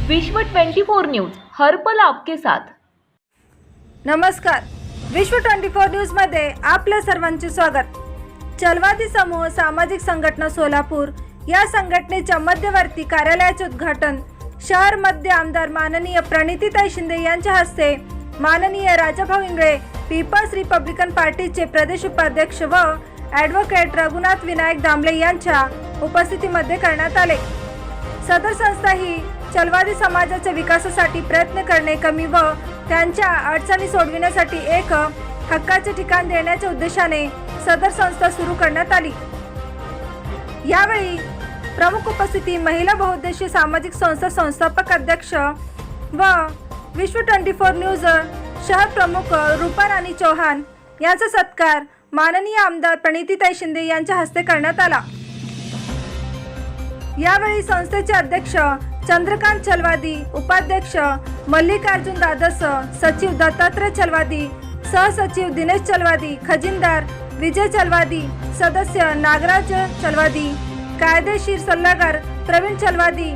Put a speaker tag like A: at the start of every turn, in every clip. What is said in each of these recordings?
A: विश्व 24 न्यूज हर पल आपके साथ।
B: नमस्कार, विश्व 24 न्यूज मध्ये आपल्या सर्वांचे स्वागत। चलवादी समूह सामाजिक संघटना सोलापूर या संघटनेच्या मध्यवर्ती कार्यालयाचे उद्घाटन शहर मध्य आमदार माननीय प्रणितीताई शिंदे यांच्या हस्ते माननीय राजाभाऊ इंगळे पीपल्स रिपब्लिकन पार्टीचे प्रदेश उपाध्यक्ष व ॲडव्होकेट रघुनाथ विनायक दामले यांच्या उपस्थितीमध्ये करण्यात आले। सदर संस्था ही चलवादी समाजाच्या विकासासाठी प्रयत्न करणे, कमी व त्यांच्या अडचणी सोडविण्यासाठी एक हक्काचे ठिकाण देण्याच्या उद्देशाने सदर संस्था सुरू करण्यात आली। यावेळी प्रमुख उपस्थिती महिला बहुउद्देशीय सामाजिक संस्था संस्थापक अध्यक्ष व विश्व 24 न्यूज शहर प्रमुख रूपा राणी चौहान यांचा सत्कार माननीय आमदार प्रणितीताई शिंदे यांच्या हस्ते करण्यात आला। यावेळी संस्थेचे अध्यक्ष चंद्रकांत चलवादी, उपाध्यक्ष मल्लिकार्जुन दादस, सचिव दत्तात्रय चलवादी, सहसचिव दिनेश चलवादी, खजिनदार विजय चलवादी, सदस्य नागराज चलवादी, कायदेशीर सल्लागार प्रवीण चलवादी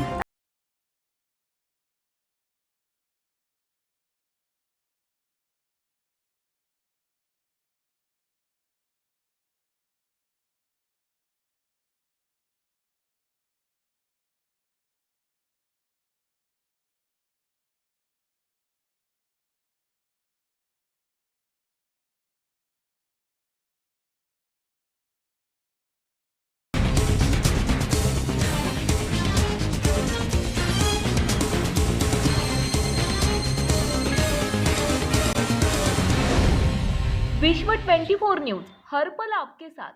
A: विश्व 24 न्यूज हर पल आपके साथ।